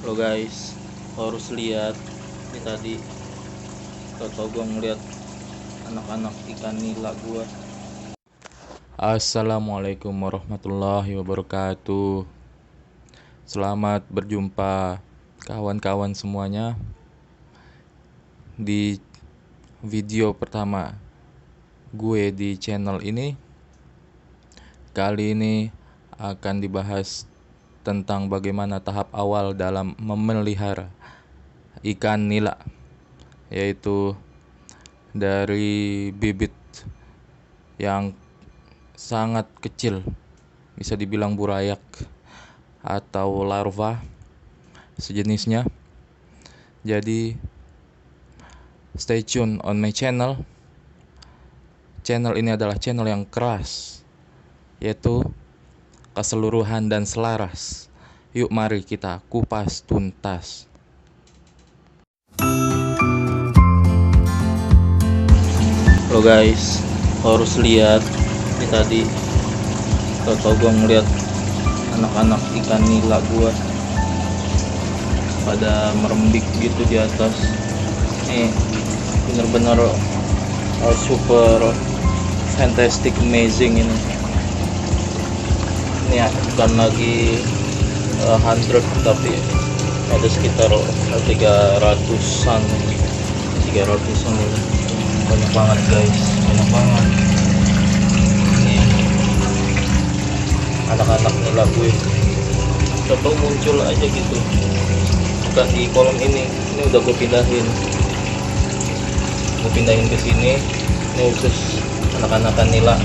Lo guys, lo harus lihat ini tadi. Tau gue ngeliat anak-anak ikan nila gua. Assalamualaikum warahmatullahi wabarakatuh. Selamat berjumpa kawan-kawan semuanya di video pertama gue di channel ini. Kali ini akan dibahas tentang bagaimana tahap awal dalam memelihara ikan nila, yaitu dari bibit yang sangat kecil, bisa dibilang burayak atau larva sejenisnya. Jadi stay tune on my channel. Channel ini adalah channel yang keras, yaitu keseluruhan dan selaras. Yuk mari kita kupas tuntas. Lo guys, lo harus lihat ini tadi. Tau gue ngeliat anak-anak ikan nila gua pada merembik gitu di atas. Nih bener-bener super fantastic amazing ini. Ini ya, bukan lagi 100 tapi ada sekitar 300-an ini. Banyak banget guys, banyak banget. Ini anak-anak nila gue coba muncul aja gitu, bukan di kolom ini udah gue pindahin ke sini. Ini khusus anak-anakan nila,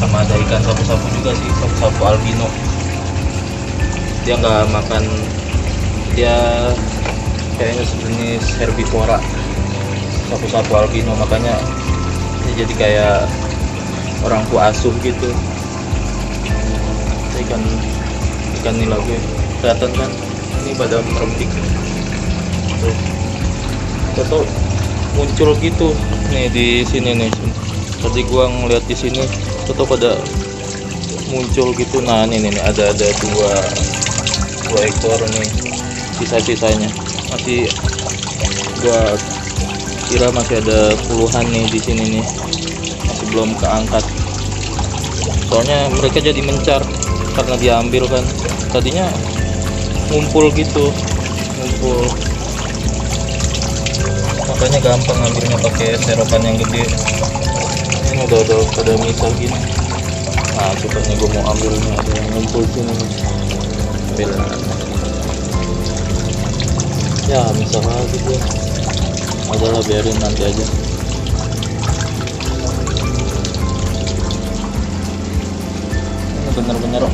sama ada ikan sapu-sapu juga sih, sapu-sapu albino. Dia nggak makan, dia kayaknya sejenis herbivora, sapu-sapu albino, makanya dia jadi kayak orang tua asuh gitu. Ikan nila gue kelihatan kan, ini pada merembik tuh, muncul gitu nih di sini nih. Tadi gua ngeliat di sini tuh pada muncul gitu. Nah ini nih ada dua ekor nih, sisa-sisanya masih gua kira masih ada puluhan nih di sini nih, masih belum keangkat. Soalnya mereka jadi mencar karena diambil kan, tadinya ngumpul, makanya gampang ngambilnya pakai serokan yang gede. Ini udah pada misal gini. Nah supaya gue mau ambilnya, ada yang ngumpul sini nih. Ambil ya, misal lagi gue adalah biarin nanti aja. Ini bener-bener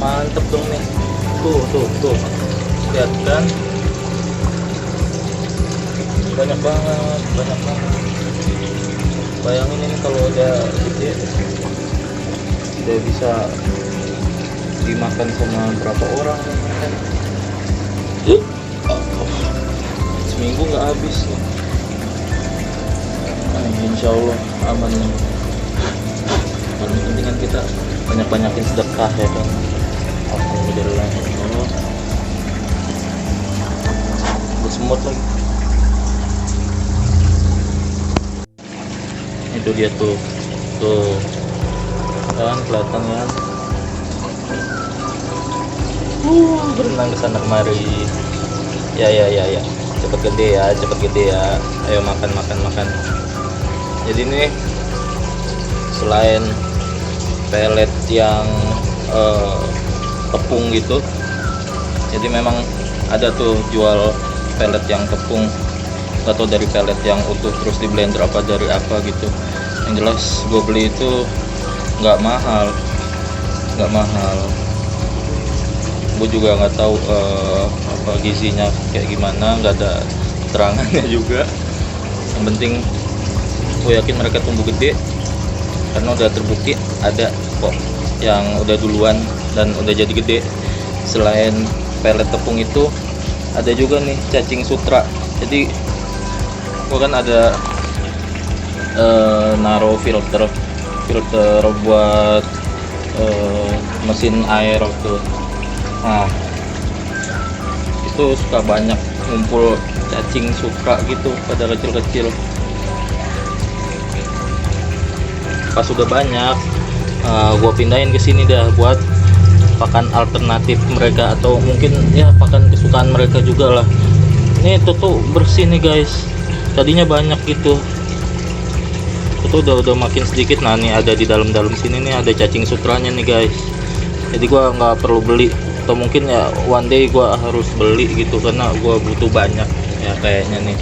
mantep dong nih. Tuh lihat kan, banyak banget. Bayangin ini kalau udah gede udah bisa dimakan sama berapa orang kan? Seminggu nggak habis nih. Nah, insya Allah aman nih. Paling penting kan kita banyakin sedekah ya kan. Alhamdulillah. Semut lagi. Itu dia tuh kan, kelihatan kan, berenang ke sana kemari. Ya cepet gede ya, ayo makan. Jadi nih, selain pelet yang tepung gitu, jadi memang ada tuh jual pelet yang tepung, atau dari pelet yang utuh terus di blender apa dari apa gitu. Yang jelas gue beli itu nggak mahal. Gue juga nggak tahu apa gizinya kayak gimana, nggak ada keterangannya juga. Yang penting gue yakin mereka tumbuh gede, karena udah terbukti ada kok yang udah duluan dan udah jadi gede. Selain pelet tepung itu ada juga nih cacing sutra. Jadi gua kan ada naro filter buat mesin air tuh. Nah, itu suka banyak ngumpul cacing sutra gitu pada kecil-kecil. Pas sudah banyak, gua pindahin ke sini dah buat pakan alternatif mereka, atau mungkin ya pakan kesukaan mereka juga lah. Ini tuh bersih nih guys, tadinya banyak gitu, itu udah makin sedikit. Nah nih ada di dalam sini nih ada cacing sutranya nih guys, jadi gua nggak perlu beli, atau mungkin ya one day gua harus beli gitu karena gua butuh banyak ya kayaknya nih,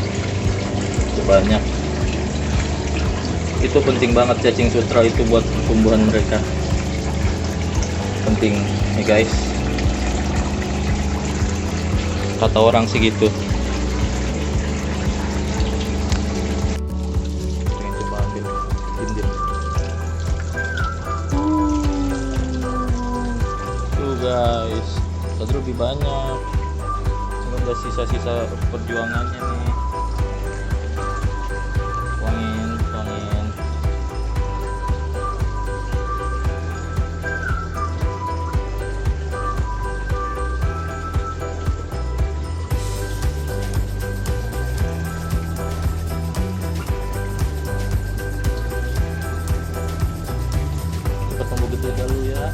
butuh banyak. Itu penting banget cacing sutra itu buat pertumbuhan mereka, penting nih guys, kata orang sih gitu. Pengen coba ambil dinding tuh guys, tadi lebih banyak, cuma udah sisa-sisa perjuangannya nih. Tuangin cepat tumbuh gede dulu ya.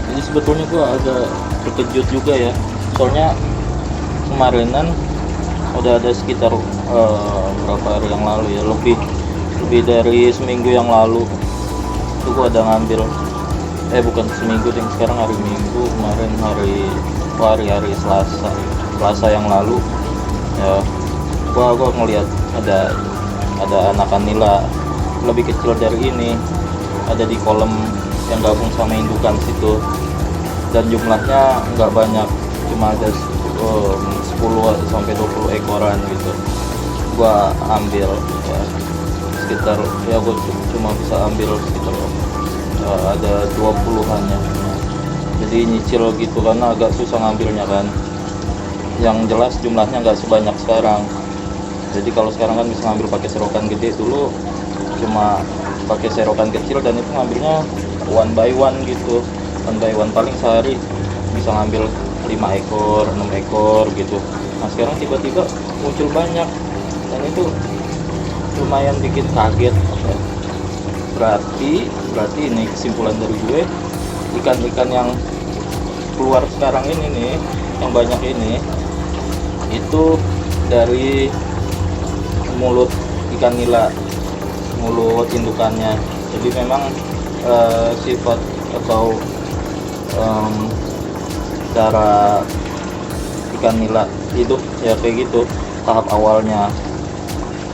Jadi sebetulnya gua agak terkejut juga ya, soalnya kemarinan udah ada sekitar berapa hari yang lalu ya, lebih dari seminggu yang lalu itu gua ada ngambil, bukan seminggu ding, sekarang hari Minggu, kemarin hari Selasa yang lalu ya, gua ngelihat ada anakan nila lebih kecil dari ini, ada di kolam yang gabung sama indukan situ, dan jumlahnya nggak banyak, cuma ada 10 sampai 20 ekoran gitu. Gua ambil ya, sekitar ya gua cuma bisa ambil sekitar ada 20-annya, jadi nyicil gitu karena agak susah ngambilnya kan. Yang jelas jumlahnya nggak sebanyak sekarang, jadi kalau sekarang kan bisa ngambil pakai serokan gede, dulu cuma pakai serokan kecil dan itu ngambilnya one by one gitu, one by one, paling sehari bisa ngambil 5 ekor 6 ekor gitu. Nah sekarang tiba-tiba muncul banyak, dan itu lumayan bikin kaget. Berarti ini kesimpulan dari gue, ikan-ikan yang keluar sekarang ini nih, yang banyak ini, itu dari mulut ikan nila, mulut indukannya. Jadi memang sifat atau cara ikan nila hidup ya kayak gitu tahap awalnya.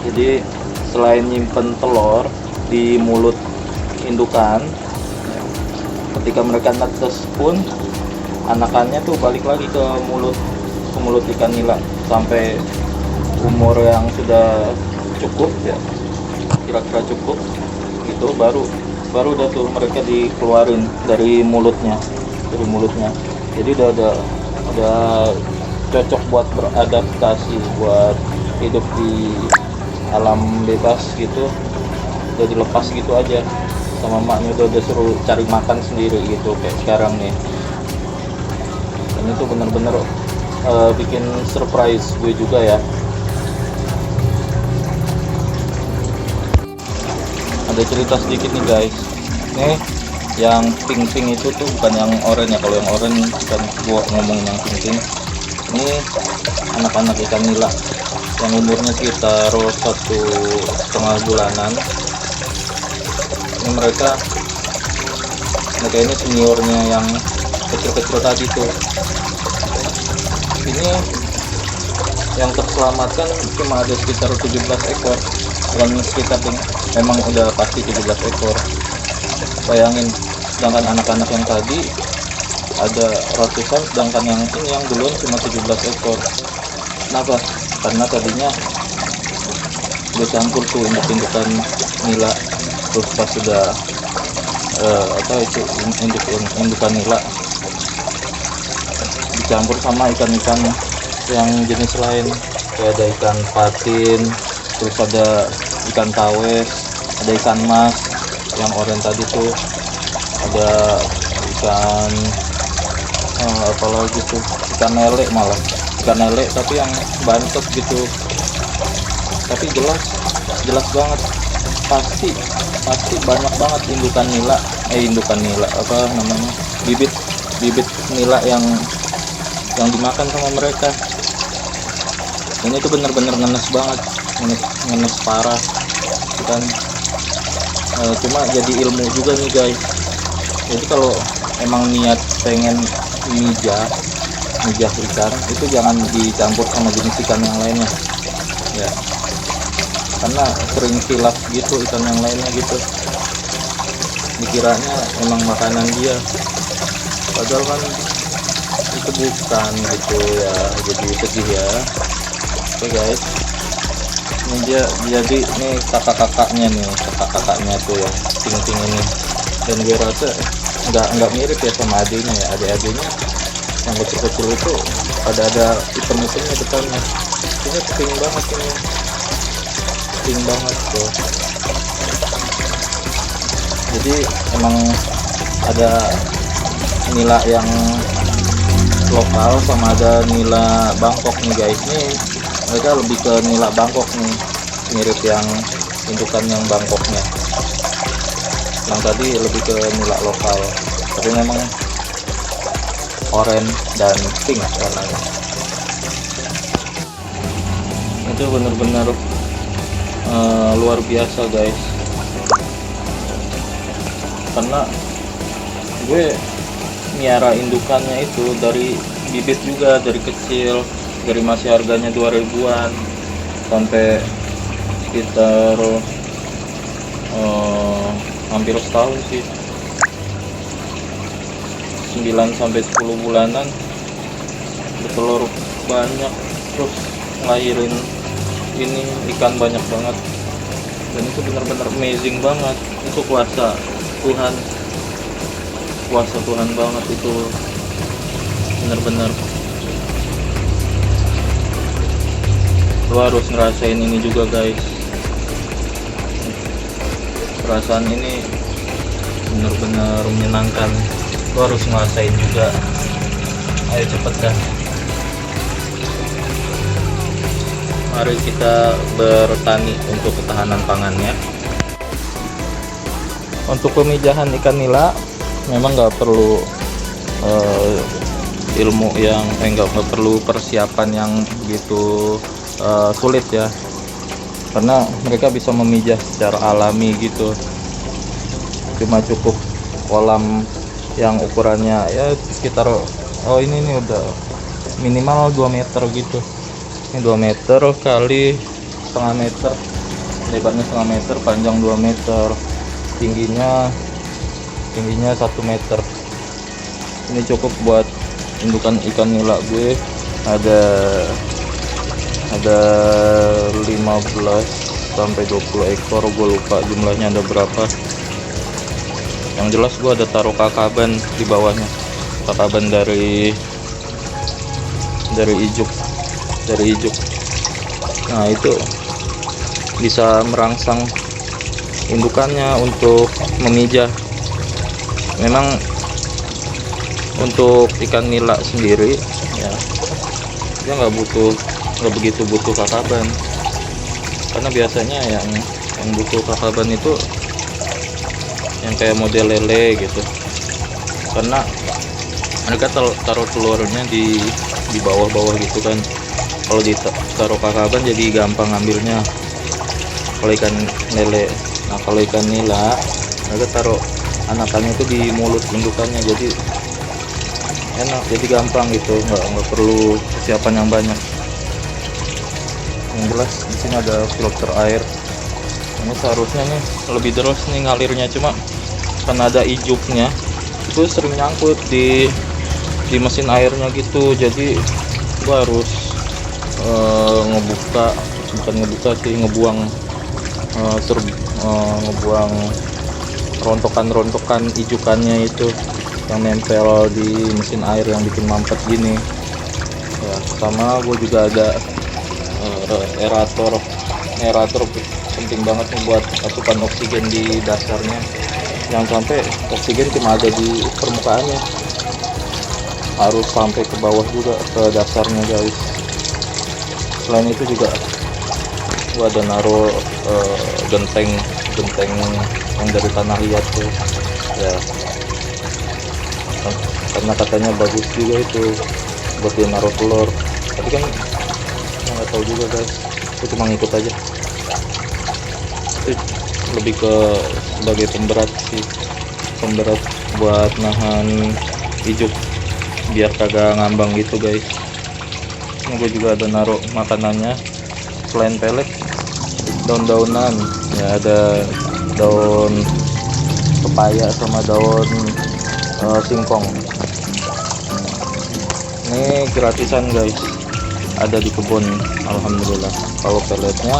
Jadi selain nyimpen telur di mulut indukan, ketika mereka netes pun anakannya tuh balik lagi ke mulut ikan nila sampai umur yang sudah cukup ya, kira-kira cukup gitu, baru udah tuh mereka dikeluarin dari mulutnya. Jadi udah cocok buat beradaptasi, buat hidup di alam bebas gitu, udah dilepas gitu aja sama maknya, udah suruh cari makan sendiri gitu kayak sekarang nih. Dan itu bener-bener bikin surprise gue juga ya. Ada cerita sedikit nih guys, nih yang pink itu tuh bukan yang oranye ya, kalau yang oranye bukan gua ngomongin yang pink. Ini anak-anak ikan nila yang umurnya sekitar 1,5 bulanan. Ini mereka ini seniornya yang kecil-kecil tadi tuh. Ini yang terselamatkan cuma ada sekitar 17 ekor, bukan sekitar, memang udah pasti 17 ekor. Bayangin, sedangkan anak-anak yang tadi ada ratusan, sedangkan yang ini yang duluan cuma 17 ekor. Kenapa? Karena tadinya gue campur tuh indukan nila, terus pas sudah indukan nila dicampur sama ikan-ikan yang jenis lain kayak ada ikan patin, terus ada ikan tawes, ada ikan mas yang oranye tadi tuh, ada ikan apa lagi tuh, ikan lele, malah ikan lele tapi yang bantet gitu, tapi jelas banget, pasti banyak banget indukan nila apa namanya, bibit nila yang dimakan sama mereka. Ini tuh bener-bener ngenes banget, ngenes parah kan. Cuma jadi ilmu juga nih guys. Jadi kalau emang niat pengen mijah ikan itu jangan dicampur sama jenis ikan yang lainnya ya, karena sering hilaf gitu ikan yang lainnya gitu, dikiranya emang makanan dia, padahal kan itu bukan gitu ya. Jadi sedih ya. Oke guys, ini dia, jadi nih kakak-kakaknya tuh yang ting ini, dan gue rasa nggak mirip ya sama adiknya ya. Adik-adiknya yang kecil-kecil itu ada item-itemnya depannya. Ini pink banget tuh. Jadi emang ada nila yang lokal sama ada nila Bangkok nih guys. Nih mereka lebih ke nila Bangkok nih, mirip yang indukan yang Bangkoknya. Yang tadi lebih ke nila lokal, tapi memang oranye dan pink warnanya. Itu bener-bener luar biasa guys, karena gue miara indukannya itu dari bibit juga, dari kecil, dari masih harganya 2000-an sampai sekitar hampir setahun sih, 9 sampai 10 bulanan bertelur banyak, terus ngelahirin ini ikan banyak banget. Dan itu benar-benar amazing banget, itu kuasa Tuhan banget, itu benar-benar lo harus ngerasain ini juga guys. Perasaan ini benar-benar menyenangkan, lo harus ngerasain juga. Ayo cepet dah, mari kita bertani untuk ketahanan pangannya. Untuk pemijahan ikan nila memang nggak perlu ilmu yang nggak perlu persiapan yang begitu sulit ya, karena mereka bisa memijah secara alami gitu. Cuma cukup kolam yang ukurannya ya sekitar, ini udah minimal 2 meter gitu. Ini 2 meter kali setengah meter, lebarnya setengah meter, panjang 2 meter, tingginya 1 meter. Ini cukup buat indukan ikan nila gue. Ada 15 sampai 20 ekor, gue lupa jumlahnya ada berapa. Yang jelas gue ada taruh kakaban di bawahnya, kakaban dari ijuk. Nah itu bisa merangsang indukannya untuk memijah. Memang untuk ikan nila sendiri ya, dia nggak begitu butuh kakaban, karena biasanya yang butuh kakaban itu yang kayak model lele gitu, karena mereka taruh telurnya di bawah gitu kan. Kalau ditaruh kakaban jadi gampang ngambilnya kalau ikan lele. Nah kalau ikan nila mereka taruh anakannya itu di mulut indukannya, jadi enak, jadi gampang gitu, nggak perlu persiapan yang banyak. Yang jelas di sini ada filter air. Ini seharusnya nih lebih deras nih ngalirnya, cuma karena ada ijuknya itu sering nyangkut di mesin airnya gitu. Jadi gua harus ngebuang rontokan ijukannya itu yang nempel di mesin air yang bikin mampet gini ya. Sama gue juga ada aerator. Aerator penting banget nih buat asupan oksigen di dasarnya, jangan sampai oksigen cuma ada di permukaannya, harus sampai ke bawah juga, ke dasarnya guys. Selain itu juga gua ada naruh genteng yang dari tanah liat tuh ya, karena katanya bagus juga itu buat dia naruh telur, tapi kan nggak tahu juga guys, aku cuma ngikut aja. Itu lebih ke sebagai pemberat sih, pemberat buat nahan ijuk biar kagak ngambang gitu guys. Ini gue juga ada naruh makanannya, selain pelet daun-daunan ya, ada daun pepaya sama daun singkong. Ini gratisan guys, ada di kebun, alhamdulillah. Kalau peletnya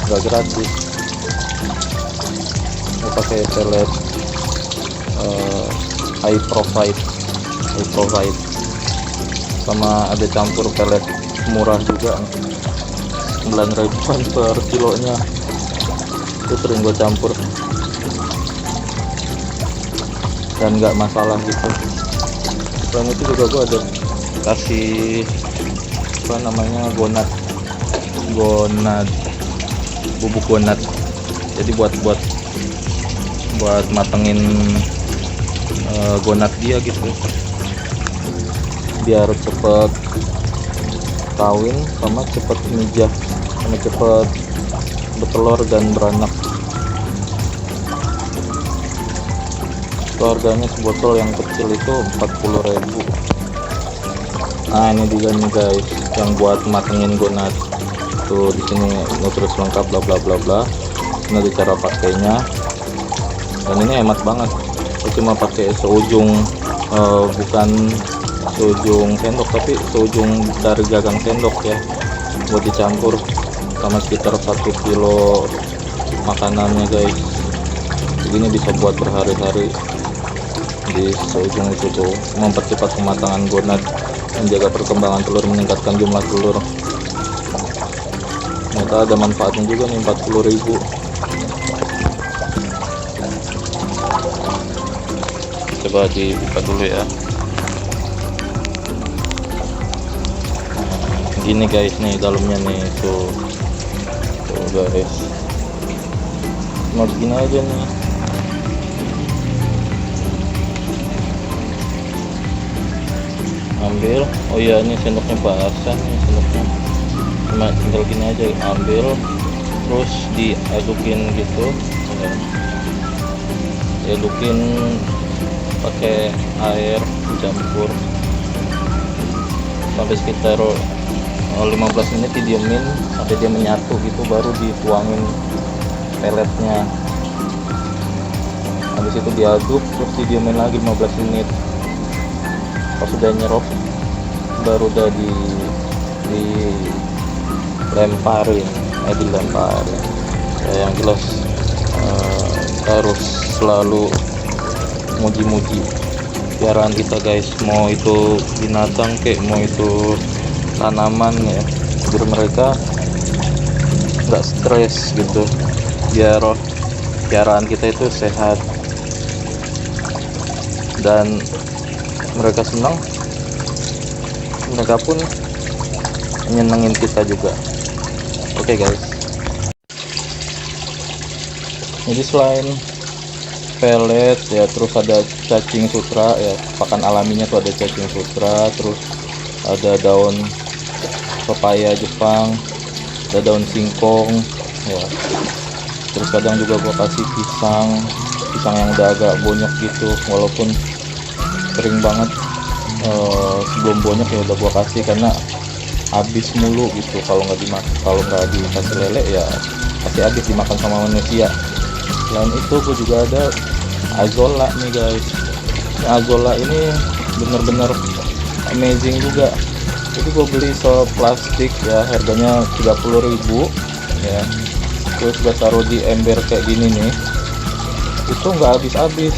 nggak gratis, gue pakai pelet high profile, sama ada campur pelet murah juga, 9.000-an per kilonya. Itu sering gue campur dan nggak masalah gitu. Selain itu juga gue ada kasih apa namanya, gonat, bubuk gonat. Jadi buat matengin gonat dia gitu, biar cepet kawin sama cepet mijah sama cepet bertelur dan beranak. Harganya sebotol yang kecil itu 40.000. Nah ini juga nih guys, yang buat matengin gonat tuh, di sini nutrus lengkap bla bla bla bla. Ini ada cara pakainya, dan ini hemat banget. Aku cuma pakai seujung, bukan seujung sendok tapi seujung dari gagang sendok ya, buat dicampur sama sekitar 1 kilo makanannya guys. Begini bisa buat berhari-hari di seujung itu tuh, mempercepat kematangan gonat, menjaga perkembangan telur, meningkatkan jumlah telur. Ternyata ada manfaatnya juga nih, 40.000. Coba dibuka dulu ya. Gini guys nih dalamnya nih, tuh guys, mau begini aja nih. Ambil, oh iya ini sendoknya basah nih, sendoknya cuma tinggal gini aja, ambil terus diadukin gitu ya. Diadukin pakai air, dicampur sampai sekitar 15 menit, didiemin sampai dia menyatu gitu, baru dituangin peletnya. Habis itu diaduk terus didiemin lagi 15 menit. Pas sudah nyerok baru udah dilemparin ya, yang jelas harus selalu muji-muji piaraan kita guys, mau itu binatang kek, mau itu tanaman ya, biar mereka nggak stres gitu, biar piaraan kita itu sehat dan mereka senang, mereka pun nyenengin kita juga. Oke guys, jadi selain pelet ya, terus ada cacing sutra ya, pakan alaminya tuh ada cacing sutra, terus ada daun pepaya Jepang, ada daun singkong ya, terus kadang juga gua kasih pisang yang udah agak bonyok gitu, walaupun sering banget sebelum bonyok ya udah gua kasih, karena habis mulu gitu kalau nggak dikasih lele ya pasti habis dimakan sama manusia. Selain itu gua juga ada azolla nih guys. Ini azolla ini bener-bener amazing juga. Jadi gue beli plastik ya, harganya 30.000 ya, terus gue taruh di ember kayak gini nih, itu nggak habis-habis.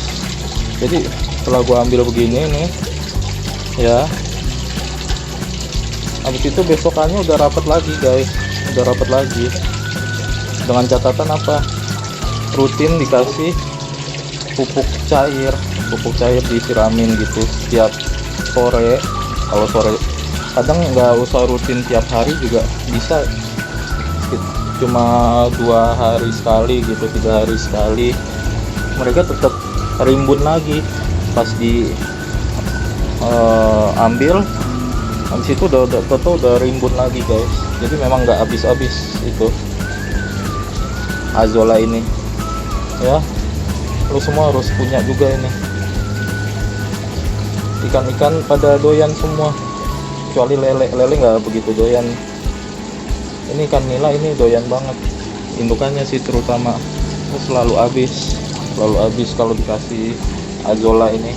Jadi setelah gue ambil begini nih ya, habis itu besokannya udah rapet lagi guys. udah rapat lagi, dengan catatan apa, rutin dikasih pupuk cair disiramin gitu setiap sore. Kalau sore kadang nggak usah rutin tiap hari juga bisa, cuma 2 hari sekali gitu, 3 hari sekali, mereka tetap rimbun lagi pas di ambil. Habis itu udah rimbun lagi guys. Jadi memang nggak habis-habis itu Azolla ini ya. Lu semua harus punya juga ini. Ikan-ikan pada doyan semua, kecuali lele nggak begitu doyan. Ini ikan nila ini doyan banget, indukannya sih terutama. Selalu habis kalau dikasih Azolla ini.